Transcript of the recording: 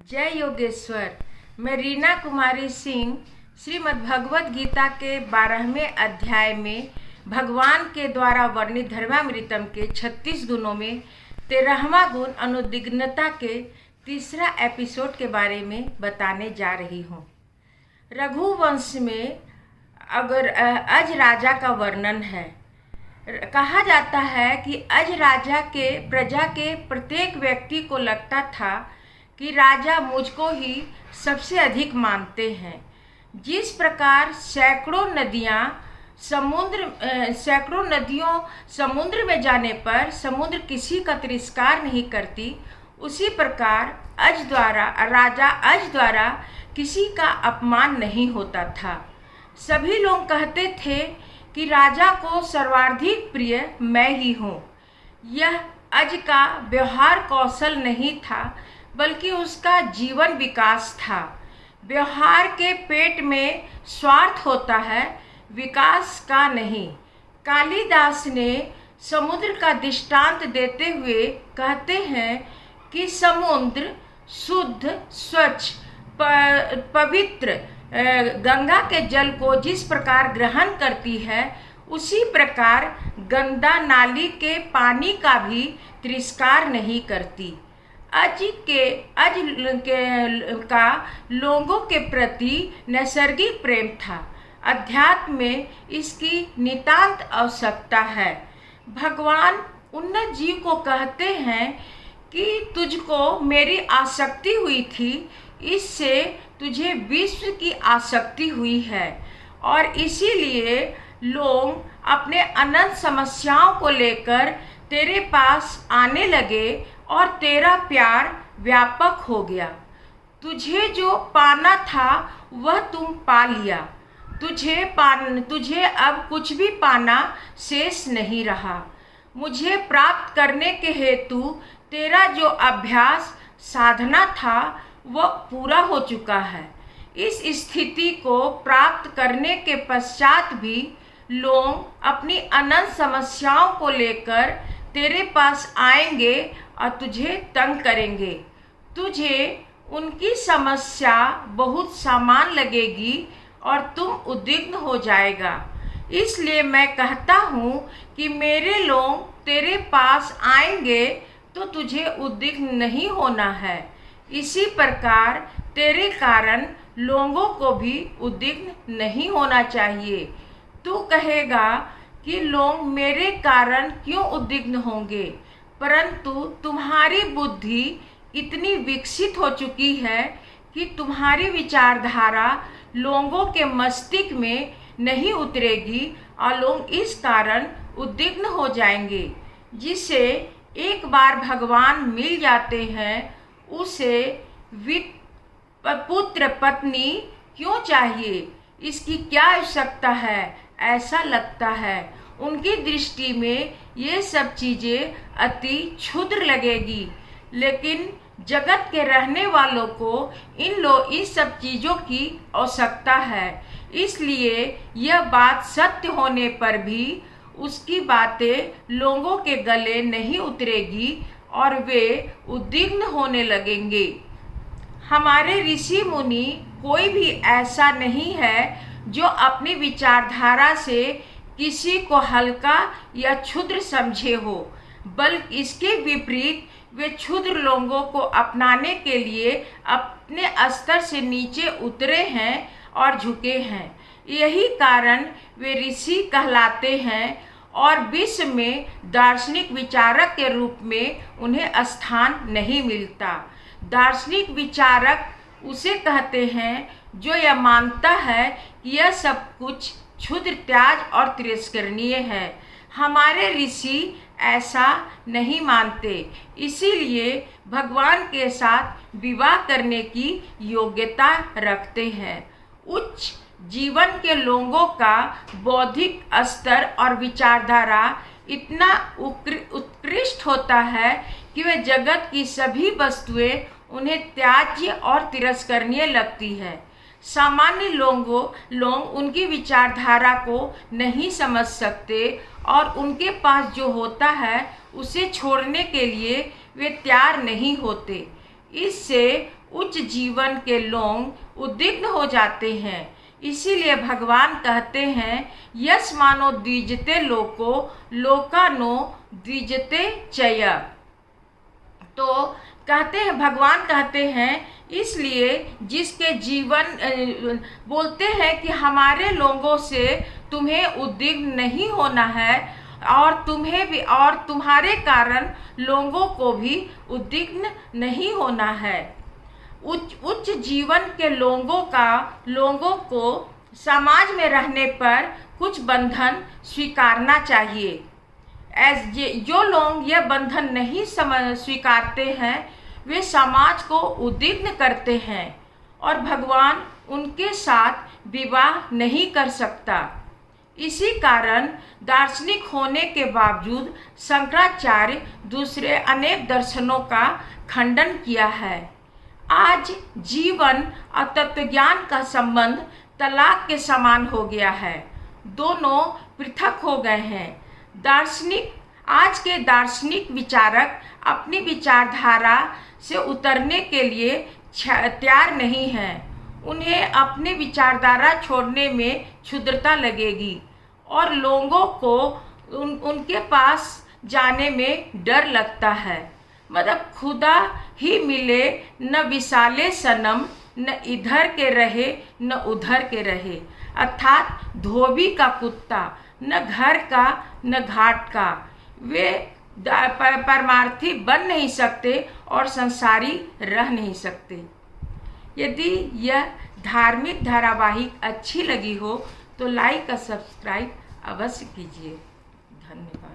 जय योगेश्वर। मैं रीना कुमारी सिंह श्रीमद् भगवत गीता के 12वें अध्याय में भगवान के द्वारा वर्णित धर्मामृतम के 36 गुणों में 13वां गुण अनुद्विग्नता के तीसरा एपिसोड के बारे में बताने जा रही हूँ। रघुवंश में अगर अज राजा का वर्णन है। कहा जाता है कि अज राजा के प्रजा के प्रत्येक व्यक्ति को लगता था कि राजा मुझको ही सबसे अधिक मानते हैं। जिस प्रकार सैकड़ों नदियों समुद्र में जाने पर समुद्र किसी का तिरस्कार नहीं करती, उसी प्रकार राजा अज द्वारा किसी का अपमान नहीं होता था। सभी लोग कहते थे कि राजा को सर्वाधिक प्रिय मैं ही हूँ। यह अज का व्यवहार कौशल नहीं था, बल्कि उसका जीवन विकास था। व्यवहार के पेट में स्वार्थ होता है, विकास का नहीं। कालिदास ने समुद्र का दृष्टांत देते हुए कहते हैं कि समुद्र शुद्ध, स्वच्छ, पवित्र गंगा के जल को जिस प्रकार ग्रहण करती है, उसी प्रकार गंदा नाली के पानी का भी तिरस्कार नहीं करती। अज का लोगों के प्रति नैसर्गिक प्रेम था। अध्यात्म में इसकी नितांत आवश्यकता है। भगवान उन्नत जीव को कहते हैं कि तुझको मेरी आसक्ति हुई थी, इससे तुझे विश्व की आसक्ति हुई है, और इसीलिए लोग अपने अनंत समस्याओं को लेकर तेरे पास आने लगे और तेरा प्यार व्यापक हो गया। तुझे जो पाना था वह तुम पा लिया। तुझे अब कुछ भी पाना शेष नहीं रहा। मुझे प्राप्त करने के हेतु तेरा जो अभ्यास साधना था वह पूरा हो चुका है। इस स्थिति को प्राप्त करने के पश्चात भी लोग अपनी अनंत समस्याओं को लेकर तेरे पास आएंगे और तुझे तंग करेंगे। तुझे उनकी समस्या बहुत सामान्य लगेगी और तुम उद्विग्न हो जाएगा। इसलिए मैं कहता हूँ कि मेरे लोग तेरे पास आएंगे तो तुझे उद्विग्न नहीं होना है। इसी प्रकार तेरे कारण लोगों को भी उद्विग्न नहीं होना चाहिए। तू कहेगा कि लोग मेरे कारण क्यों उद्विग्न होंगे, परंतु तुम्हारी बुद्धि इतनी विकसित हो चुकी है कि तुम्हारी विचारधारा लोगों के मस्तिष्क में नहीं उतरेगी और लोग इस कारण उद्विग्न हो जाएंगे। जिसे एक बार भगवान मिल जाते हैं, उसे पुत्र पत्नी क्यों चाहिए, इसकी क्या आवश्यकता है, ऐसा लगता है। उनकी दृष्टि में ये सब चीज़ें अति क्षुद्र लगेगी, लेकिन जगत के रहने वालों को इन सब चीज़ों की आवश्यकता है। इसलिए यह बात सत्य होने पर भी उसकी बातें लोगों के गले नहीं उतरेगी और वे उद्विग्न होने लगेंगे। हमारे ऋषि मुनि कोई भी ऐसा नहीं है जो अपनी विचारधारा से किसी को हल्का या क्षुद्र समझे हो, बल्कि इसके विपरीत वे क्षुद्र लोगों को अपनाने के लिए अपने स्तर से नीचे उतरे हैं और झुके हैं। यही कारण वे ऋषि कहलाते हैं और विश्व में दार्शनिक विचारक के रूप में उन्हें स्थान नहीं मिलता। दार्शनिक विचारक उसे कहते हैं जो यह मानता है कि यह सब कुछ क्षुद्र, त्याज और तिरस्करणीय है। हमारे ऋषि ऐसा नहीं मानते, इसीलिए भगवान के साथ विवाह करने की योग्यता रखते हैं। उच्च जीवन के लोगों का बौद्धिक स्तर और विचारधारा इतना उत्कृष्ट होता है कि वे जगत की सभी वस्तुएं उन्हें त्याज्य और तिरस्करणीय लगती है। सामान्य लोग उनकी विचारधारा को नहीं समझ सकते और उनके पास जो होता है उसे छोड़ने के लिए वे तैयार नहीं होते। इससे उच्च जीवन के लोग उद्विग्न हो जाते हैं। इसीलिए भगवान कहते हैं, यस मानो द्विजते लोको लोकानो द्विजते चय। तो कहते हैं, भगवान कहते हैं, इसलिए जिसके जीवन बोलते हैं कि हमारे लोगों से तुम्हें उद्विग्न नहीं होना है और तुम्हें भी और तुम्हारे कारण लोगों को भी उद्विग्न नहीं होना है। उच्च जीवन के लोगों को समाज में रहने पर कुछ बंधन स्वीकारना चाहिए। जो लोग यह बंधन नहीं स्वीकारते हैं वे समाज को उद्विग्न करते हैं और भगवान उनके साथ विवाह नहीं कर सकता। इसी कारण दार्शनिक होने के बावजूद शंकराचार्य दूसरे अनेक दर्शनों का खंडन किया है। आज जीवन और तत्वज्ञान का संबंध तलाक के समान हो गया है, दोनों पृथक हो गए हैं। आज के दार्शनिक विचारक अपनी विचारधारा से उतरने के लिए तैयार नहीं हैं। उन्हें अपनी विचारधारा छोड़ने में क्षुद्रता लगेगी और लोगों को उनके पास जाने में डर लगता है। मतलब खुदा ही मिले न विशाले सनम, न इधर के रहे न उधर के रहे, अर्थात धोबी का कुत्ता, न घर का न घाट का। वे परमार्थी बन नहीं सकते और संसारी रह नहीं सकते। यदि यह धार्मिक धारावाहिक अच्छी लगी हो तो लाइक और सब्सक्राइब अवश्य कीजिए। धन्यवाद।